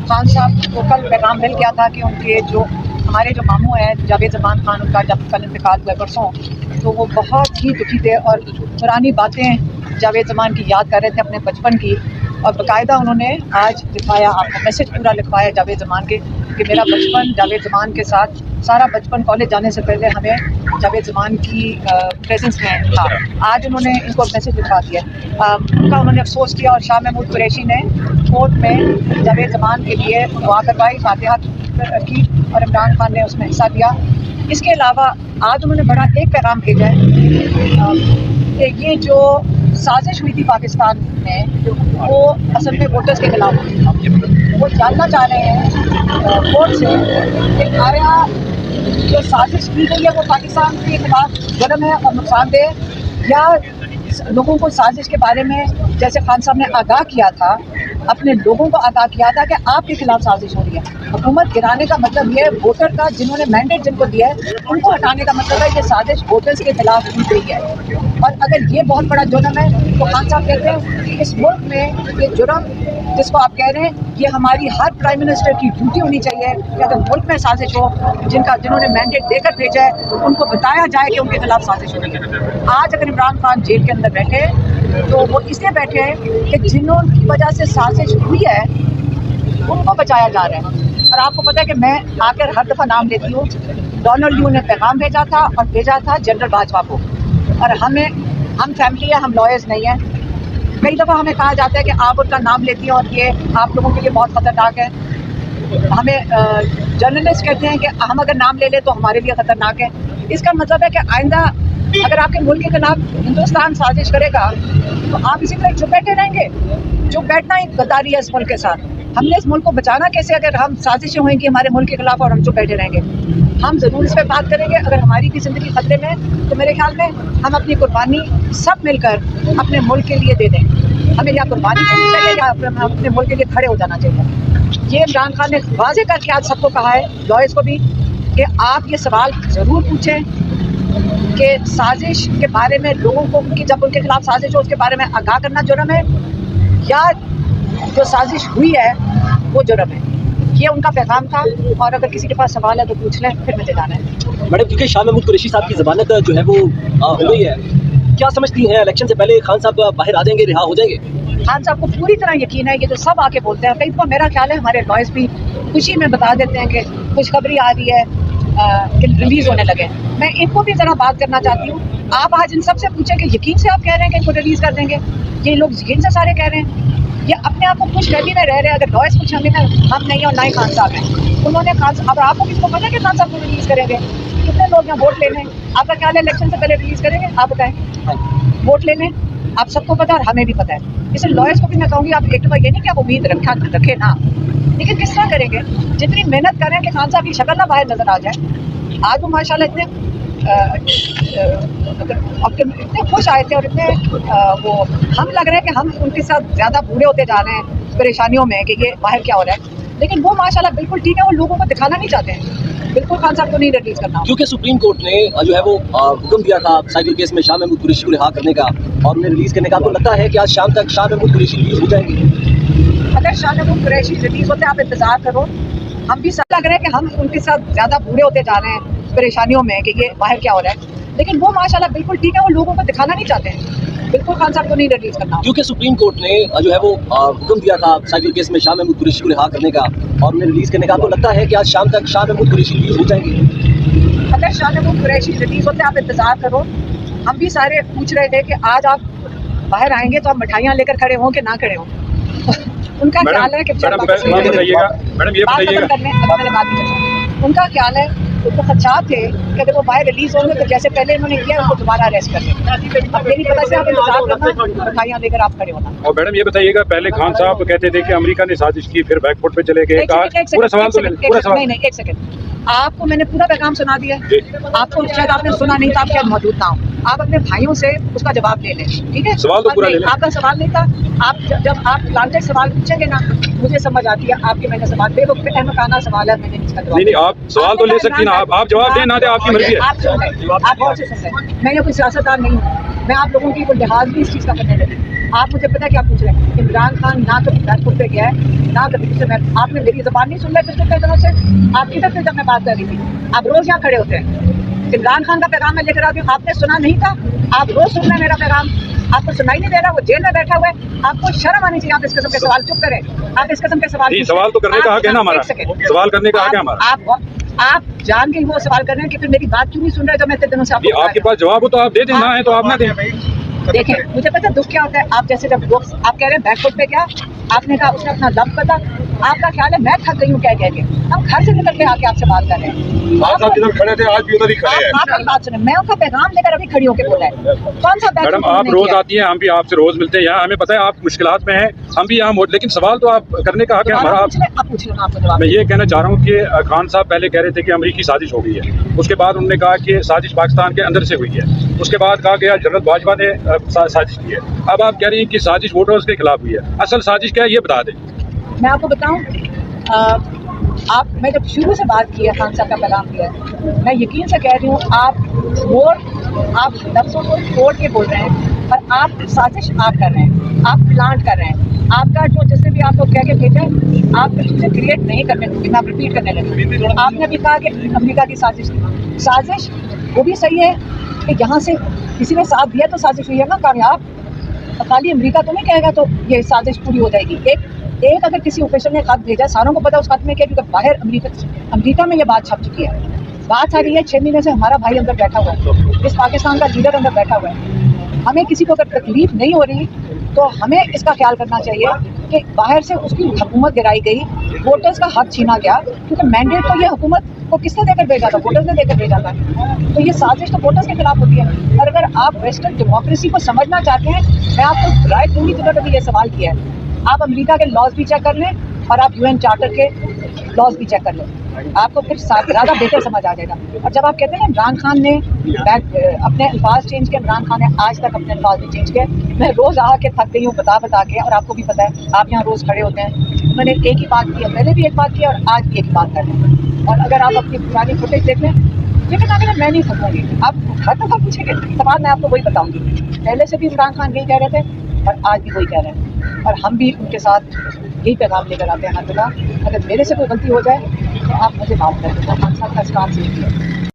खान साहब को कल पैगाम मिल गया था कि उनके जो हमारे जो मामू हैं जावेद जमान खान, उनका जब कल इंतकाल हुआ परसों, तो वो बहुत ही दुखी थे और पुरानी बातें जावेद जमान की याद कर रहे थे, अपने बचपन की। और बाकायदा उन्होंने आज लिखवाया, आपको मैसेज पूरा लिखवाया जावेद जमान के कि मेरा बचपन जावेद जमान के साथ, सारा बचपन कॉलेज जाने से पहले हमें जावेद जमान की प्रेजेंस में था। आज उन्होंने इनको मैसेज लिखवा दिया, उनका उन्होंने अफसोस किया और शाह महमूद कुरैशी ने कोर्ट में जावेद जमान के लिए दुआ करवाई, फातिहा की और इमरान खान ने उसमें हिस्सा लिया। इसके अलावा आज उन्होंने बड़ा एक पैगाम भेजा है कि ये जो साजिश हुई थी पाकिस्तान में, वो असल में वोटर्स के खिलाफ हुई थी। वो जानना चाह रहे हैं कोर्ट से कि आया जो साजिश की गई है वो पाकिस्तान के खिलाफ जुर्म है और नुकसानदेह, या लोगों को साजिश के बारे में जैसे खान साहब ने आगाह किया था, अपने लोगों को आगाह किया था कि आपके खिलाफ साजिश हो रही है। हुकूमत गिराने का मतलब ये है, वोटर का जिन्होंने मैंडेट जिनको दिया है उनको हटाने का मतलब है ये साजिश वोटर्स के खिलाफ की गई है। और अगर ये बहुत बड़ा जुर्म है तो खान साहब कहते हैं कि इस मुल्क में ये जुर्म जिसको आप कह रहे हैं ये हमारी हर प्राइम मिनिस्टर की ड्यूटी होनी चाहिए कि अगर मुल्क में साजिश हो, जिन्होंने मैंडेट देकर भेजा है उनको बताया जाए कि उनके खिलाफ साजिश हो रही है। आज अगर इमरान खान जेल के अंदर बैठे तो वो इसलिए बैठे हैं कि जिन्हों की वजह से साजिश हुई है उनको बचाया जा रहा है। और आपको पता है कि मैं आकर हर दफ़ा नाम लेती हूँ, डोनाल्ड ल्यू ने पैगाम भेजा था और भेजा था जनरल बाजवा को। और हम फैमिली है, हम लॉयर्स नहीं हैं। कई दफ़ा हमें कहा जाता है कि आप उनका नाम लेती हैं और ये आप लोगों के लिए बहुत ख़तरनाक है। हमें जर्नलिस्ट कहते हैं कि हम अगर नाम ले लें तो हमारे लिए ख़तरनाक है। इसका मतलब है कि आइंदा अगर आपके मुल्क के खिलाफ हिंदुस्तान साजिश करेगा तो आप इसी तरह चुप बैठे रहेंगे। चुप बैठना ही गद्दारी है इस मुल्क के साथ। हमने इस मुल्क को बचाना कैसे अगर हम साजिशें होंगी हमारे मुल्क के खिलाफ और हम चुप बैठे रहेंगे। हम ज़रूर इस पर बात करेंगे। अगर हमारी भी ज़िंदगी खतरे में तो मेरे ख्याल में हम अपनी कुर्बानी सब मिलकर अपने मुल्क के लिए दे दें। हमें या कुर्बानी देनी चाहिए या अपने मुल्क के लिए खड़े हो जाना चाहिए। ये इमरान खान ने वाज़ेह करके आज सबको कहा है, लॉयर्स को भी, कि आप ये सवाल ज़रूर पूछें कि साजिश के बारे में लोगों को कि जब उनके खिलाफ साजिश हो उसके बारे में आगाह करना जुर्म है या जो साजिश हुई है वो जुर्म है। ये उनका पैगाम था और अगर किसी के पास सवाल है तो पूछ लें, फिर मुझे जाना है। मैडम, क्योंकि शाह महमूद कुरैशी साहब की ज़मानत जो है वो हो गई है, क्या समझती हैं इलेक्शन से पहले खान साहब बाहर आ जाएंगे, रिहा हो जाएंगे? खान साहब को पूरी तरह यकीन है, ये जो सब आके बोलते हैं, कई दफ़ा मेरा ख्याल है हमारे लॉयर्स भी खुशी में बता देते हैं कि खुशखबरी आ रही है कि रिलीज़ होने लगे। मैं इनको भी ज़रा बात करना चाहती हूँ। आप आज इन सब से पूछें कि यकीन से आप कह रहे हैं कि इनको रिलीज़ कर देंगे? ये लोग यकीन से सारे कह रहे हैं, ये अपने आप को खुशफहमी में रह रहे हैं। अगर लॉयर्स खुशफहमी में हम नहीं और ना ही खान साहब हैं, उन्होंने खान साहब, अब आपको किसको पता है कि खान साहब को रिलीज़ करेंगे? कितने लोग यहाँ वोट लेने, आपका ख्याल है इलेक्शन से पहले रिलीज़ करेंगे? आप बताएं। वोट लेने आप सबको पता है और हमें भी पता है। इसलिए लॉयर्स को भी मैं कहूँगी आप एक दफ़ा ये नहीं कि आप उम्मीद रखें ना, लेकिन किस तरह करेंगे? जितनी मेहनत करें कि खान साहब की शक्ल ना बाहर नजर आ जाए। आज वो माशाल्लाह इतने खुश आए थे और इतने वो हम लग रहे हैं कि हम उनके साथ ज़्यादा बूढ़े होते जा रहे हैं परेशानियों में कि ये बाहर क्या हो रहा है। लेकिन वो माशाल्लाह बिल्कुल ठीक है, वो लोगों को दिखाना नहीं चाहते हैं। बिल्कुल खान साहब को नहीं रिलीज करना, क्योंकि सुप्रीम कोर्ट ने जो है वो हुक्म दिया था साइकिल केस में शाह महमूद कुरैशी को रिहा करने का और उन्हें रिलीज करने का। आपको लगता है कि आज शाम तक शाह महमूद कुरैशी रिलीज हो जाएंगे? अगर शाह महमूद कुरैशी रिलीज होते आप इंतजार करो। हम भी सब लग रहे हैं कि हम उनके साथ ज़्यादा बूढ़े होते जा रहे हैं परेशानियों में कि ये बाहर क्या हो रहा है। लेकिन वो माशाल्लाह बिल्कुल ठीक है, वो लोगों को दिखाना नहीं चाहते हैं। बिल्कुल खान साहब को नहीं रिलीज करना, क्योंकि सुप्रीम कोर्ट ने जो है वो हुक्म दिया था साइकिल केस में शाह महमूद कुरैशी को रिहा करने का और उन्हें रिलीज करने का। आपको लगता है कि आज शाम तक शाह महमूद कुरैशी रिलीज हो जाएंगे? अगर शाह महमूद कुरैशी रिलीज होते आप इंतजार करो। हम भी सारे पूछ रहे थे कि आज आप बाहर आएंगे तो आप मिठाइयाँ लेकर खड़े हों कि ना खड़े हों। उनका ख्याल है कि उनका ख्याल है, उनको खदशात थे कि अगर वो बाहर रिलीज होंगे तो जैसे पहले इन्होंने किया उनको दोबारा अरेस्ट कर लेंगे। अब मेरी पता से आप इंतजार करना, मिठाइयाँ लेकर आप खड़े होना। और मैडम ये बताइएगा, पहले खान साहब कहते थे कि अमेरिका ने साजिश की, फिर बैकफुट पे चले गए। पूरा सवाल तो पूरा सवाल नहीं, एक सेकंड, आपको मैंने पूरा पैगाम सुना दिया। आपको शायद आपने सुना नहीं था, आप शायद मौजूद ना हो। आप अपने भाइयों से उसका जवाब ले लें, ठीक है? सवाल तो पूरा ले लें। आपका सवाल नहीं था। आप जब आप लालच सवाल पूछेंगे ना, मुझे समझ आती है आपके मैंने सवाल बेवकूफ़ाना सवाल है, मैंने इसका जवाब नहीं, आप सवाल तो ले सकती ना, आप जवाब दें ना दें आपकी मर्जी है। आप सुन रहे, आप बहुत से सुन रहे हैं। मैं ये कोई सियासतदान नहीं हूँ, मैं आप लोगों की कोई लिहाज भी इस चीज़ का करने लगी। आप मुझे पता है क्या पूछ रहे हैं? इमरान खान ना तो बैकफुट पे गया है, ना कभी किसी में। आपने मेरी ज़बान नहीं सुन रहे पिछले कई दिनों से? आप किधर थे जब मैं बात कर रही थी? आप रोज यहाँ खड़े होते हैं। इमरान खान का पैगाम मैं लेकर आती हूँ, आपने सुना नहीं था? आप रोज सुन रहे हैं मेरा पैगाम, आपको सुनाई नहीं दे रहा? वो जेल में बैठा हुआ है, आपको शर्म आनी चाहिए। आप इस किस्म के सवाल चुप करें, आप इस किस्म के सवाल सवाल तो करने का हक है ना हमारा, सवाल करने का हक है हमारा। आप जान के वो सवाल कर रहे हैं कि फिर मेरी बात क्यों नहीं सुन रहे? जब मैं इतने दिनों से आपके पास जवाब हो तो आप दे दें, ना है तो आप ना दें। देखें, मुझे पता है दुख क्या होता है। आप जैसे जब लोग आप कह रहे हैं बैकफुट पे क्या, आपने कहा उसने अपना लफ्ज़ पता, आपका ख्याल है मैं थक गई हूँ कह के। हम घर से निकल के आके आपसे बात कर रहे हैं। आप जिधर खड़े थे आज भी उधर ही खड़े हैं। आप मेरी बात सुने, मैं आपका पैगाम लेकर अभी खड़ी होकर बोला है। कौन सा मैडम आप रोज आती हैं, हम भी आपसे रोज मिलते हैं यहाँ, हमें पता है आप मुश्किलात में हैं, हम भी यहाँ लेकिन सवाल तो आप करने का हक है हमारा। आप पूछ लो ना, आपको जवाब। मैं ये कहना चाह रहा हूँ कि खान साहब पहले कह रहे थे कि अमरीकी साजिश हो गई है, उसके बाद उन्होंने कहा कि साजिश पाकिस्तान के अंदर से हुई है, उसके बाद कहा गया जनरल बाजवा ने साजिश की है, अब आप कह रही हैं कि साजिश वोटर्स के खिलाफ हुई है। असल साजिश क्या है ये बता दें। मैं आपको बताऊं, मैं जब शुरू से बात की है, खान साहब का पैगाम दिया है, मैं यकीन से कह रही हूँ, आप लफ्ज़ों को छोड़ के बोल रहे हैं और आप साजिश आप कर रहे हैं, आप प्लांट कर रहे हैं। आपका जो जिसने भी आपको कह के भेजा है, आप चीज़ें क्रिएट नहीं करने लगे, आप रिपीट करने लगे। आपने भी कहा कि अमेरिका की साजिश वो भी सही है कि यहाँ से किसी ने साथ दिया तो साजिश हुई है ना कामयाब। खाली अमेरिका तो नहीं कहेगा तो ये साजिश पूरी हो जाएगी। एक अगर किसी ऑफिसर ने खत भेजा, सारों को पता उस खत में क्या, क्योंकि बाहर अमेरिका में ये बात छप चुकी है। बात आ रही है 6 महीने से हमारा भाई अंदर बैठा हुआ है, इस पाकिस्तान का लीडर अंदर बैठा हुआ है। हमें किसी को अगर तकलीफ नहीं हो रही तो हमें इसका ख्याल करना चाहिए कि बाहर से उसकी हुकूमत गिराई गई, वोटर्स का हक छीना गया, क्योंकि मैंडेट तो ये हुकूमत को किसने देकर भेजा था? वोटर्स ने देकर भेजा था। तो ये साजिश तो वोटर्स के खिलाफ होती है। और अगर आप वेस्टर्न डेमोक्रेसी को समझना चाहते हैं, मैं आपको राय दूंगी, जिन्होंने भी ये सवाल किया है, आप अमेरिका के लॉज भी चेक कर लें और आप UN चार्टर के लॉज भी चेक कर लें, आपको फिर ज़्यादा बेहतर समझ आ जाएगा। और जब आप कहते हैं इमरान खान ने अपने अल्फाज चेंज किए, इमरान खान ने आज तक अपने अल्फाज नहीं चेंज किए। मैं रोज़ आके थक गई हूँ बता के, और आपको भी पता है, आप यहाँ रोज़ खड़े होते हैं। उन्होंने एक ही बात की है, मैंने भी एक बात की और आज भी एक ही बात कर रहे हैं। और अगर आप अपनी पुरानी फुटेज देख लें, ये बताने मैं नहीं थकूँगी, आप हर दफ़ा पूछेंगे सवाल, मैं आपको वही बताऊँगी। पहले से भी इमरान खान यही कह रहे थे और आज भी वही कह रहे हैं, और हम भी उनके साथ यही पैगाम लेकर आते हैं हर जगह। अगर मेरे से कोई गलती हो जाए तो आप मुझे माफ़ कर दें, खान साहब का स्टाफ से